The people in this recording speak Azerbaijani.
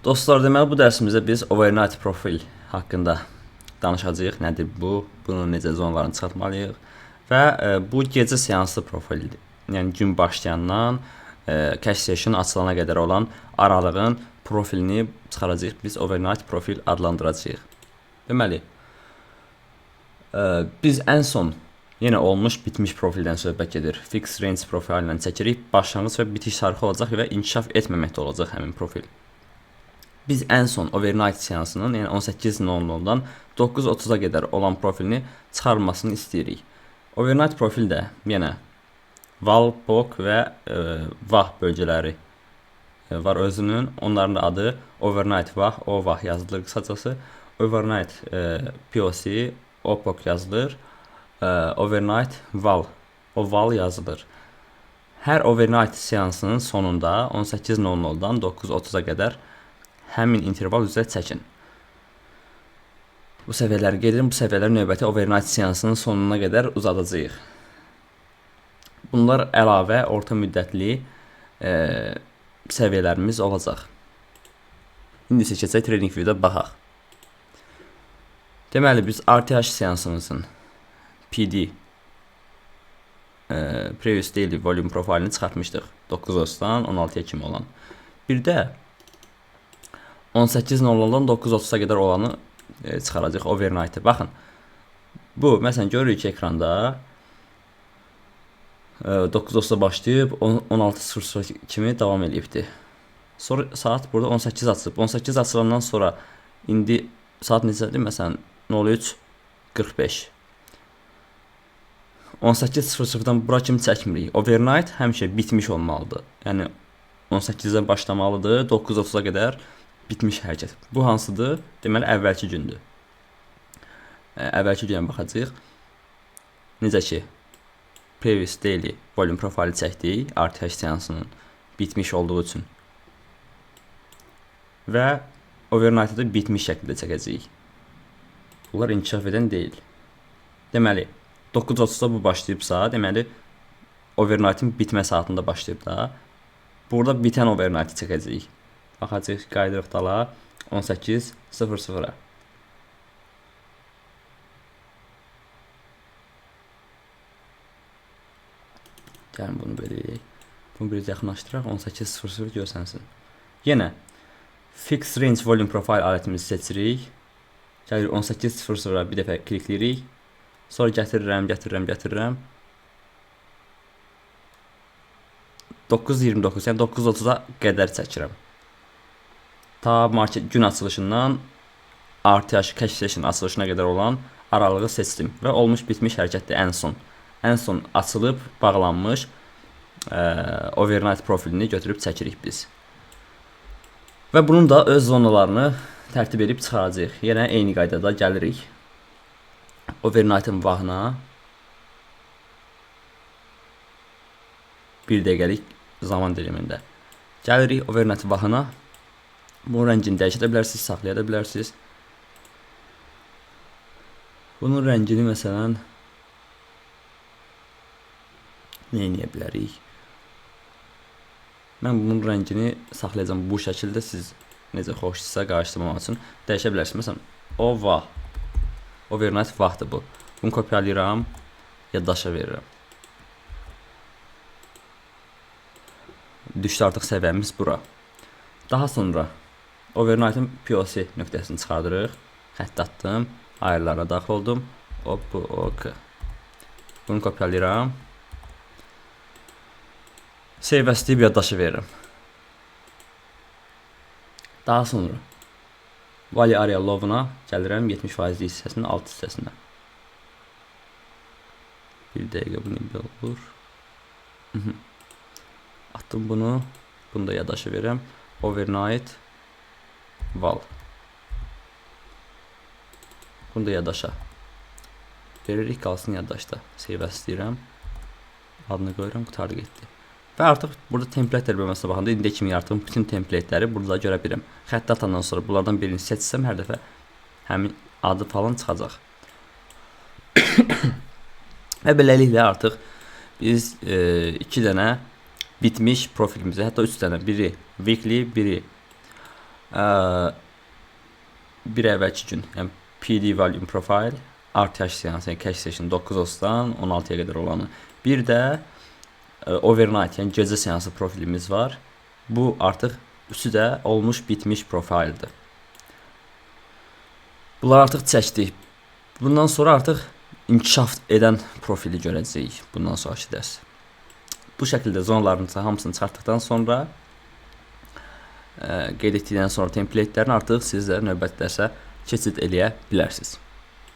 Dostlar, deməli bu dərsimizdə biz overnight profil haqqında danışacağıq. Nədir bu? Bunun necə zonlarını çıxartmalıyıq və bu gecə seanslı profildir. Yəni gün başlayandan cash session açılana qədər olan aralığın profilini çıxaracağıq. Biz overnight profil adlandıracağıq. Deməli biz ən son yenə olmuş bitmiş profildən söhbət gedir. Fixed range profilindən çəkirik. Başlanğıc və bitiş tarixi olacaq və inkişaf etməməkdə olacaq həmin profil. Biz ən son overnight seansının, yəni 18:00-dan 9:30-a qədər olan profilini çıxarılmasını istəyirik. Overnight profildə yenə val, pok və vah bölgələri var özünün. Onların da adı overnight vah, o vah yazılır qısacası. Overnight POC, o pok yazılır. Overnight val, o val yazılır. Hər overnight seansının sonunda 18:00-dan 9:30-a qədər həmin interval üzrə çəkin. Bu səviyyələri qeyd bu səviyyələri növbəti overnight seansının sonuna qədər uzadacağıq. Bunlar əlavə orta müddətli səviyyələrimiz olacaq. İndi isə keçək trading view'da baxaq. Deməli biz RTH seansımızın PD previous daily volume profilini çıxartmışdıq 9:30-dan 16-ya kimi olan. Bir də 18:00-dan 9:30-a qədər olanı çıxaracaq overnight'ı. Baxın. Bu məsələn görürük ki, ekranda 9:30-da başlayıb 16:00 kimi davam eləyibdi. Sonra saat burada 18 açılıb. 18 açılandan sonra indi saat necədir? Məsələn 03:45. 18:00-dan bura kimi çəkmirik. Overnight həmişə bitmiş olmalıdır. Yəni 18-dən başlamalıdır, 9:30-a qədər bitmiş hərəkət. Bu hansıdır? Deməli əvvəlki gündür. Əvvəlki günə baxacağıq. Necə ki previous daily volume profili çəkdik RTH seansının bitmiş olduğu üçün. Və overnight'ı da bitmiş şəkildə çəkəcəyik. Bunlar inkişaf edən deyil. Deməli 9:30-da bu başlayıbsa, deməli overnight'ın bitmə saatında başlayıb da. Burada bitən overnight'ı çəkəcəyik. Baxacağıq, qaydırıq dala 18:00-a. Gəlin bunu belə eləyək. Bunu biraz yaxınlaşdıraq, 18:00 görsənsin. Yenə fixed range volume profile alətimizi seçirik. Gəlir 18:00-a bir dəfə klikləyirik. Sonra gətirirəm. 9:29, yəni 9:30-a qədər çəkirəm. Ta market gün açılışından RTH cash session açılışına qədər olan aralığı seçdim və olmuş bitmiş hərəkətdir ən son. Ən son açılıb bağlanmış overnight profilini götürüb çəkirik biz. Və bunun da öz zonalarını tərtib edib çıxaracağıq. Yenə eyni qaydada gəlirik. Overnight'ın vahına 1 dəqiqəlik zaman dilimində. Gəlirik overnight vahına. Bunun rəngini dəyişə bilərsiniz, saxlaya da bilərsiniz. Bunun rəngini məsələn nə edə bilərik? Mən bunun rəngini saxlayacağam bu şəkildə, siz necə xoşdursa qarşılamaq üçün dəyişə bilərsiniz. Məsələn, o vah. Overnight vahdır bu. Bunu kopyalayıram, yaddaşa verirəm. Düşdü artıq səviyyəmiz bura. Daha sonra overnight'ın POC nöqtəsini çıxardırıq. Xətt atdım, ayarlara daxil oldum. OK. Bunu kopyalayıram. Save as deyib yaddaşı verirəm. Daha sonra value area low'una gəlirəm 70% hissəsinin alt hissəsinə. Bir dəqiqə bunu bir olur. Attım bunu. Bunu da yaddaşı verirəm. Overnight val. Bunu da yaddaşa veririk, qalsın yaddaşda. Save as deyirəm. Adını qoyuram, qutarı getdi. Və artıq burada template bölməsinə baxanda indiyə kimi yaratdığım bütün templateləri burada görə bilirəm. Xətt atandan sonra bunlardan birini seçsəm hər dəfə həmin adı falan çıxacaq. Və beləliklə artıq biz 2 dənə bitmiş profilimizi, hətta 3 dənə, biri weekly, biri bir əvvəlki gün, yəni PD volume profile, RTH seansı, yəni cache session 9:30-dan 16-ya qədər olanı. Bir də overnight, yəni gecə seansı profilimiz var. Bu artıq üçü də olmuş bitmiş profildir. Bunları artıq çəkdik. Bundan sonra artıq inkişaf edən profili görəcəyik bundan sonraki dərs. Bu şəkildə zonalarınızı hamısını çıxartdıqdan sonra qeyd etdikdən sonra templatelərini artıq siz də növbəti dərsə keçid eləyə bilərsiniz.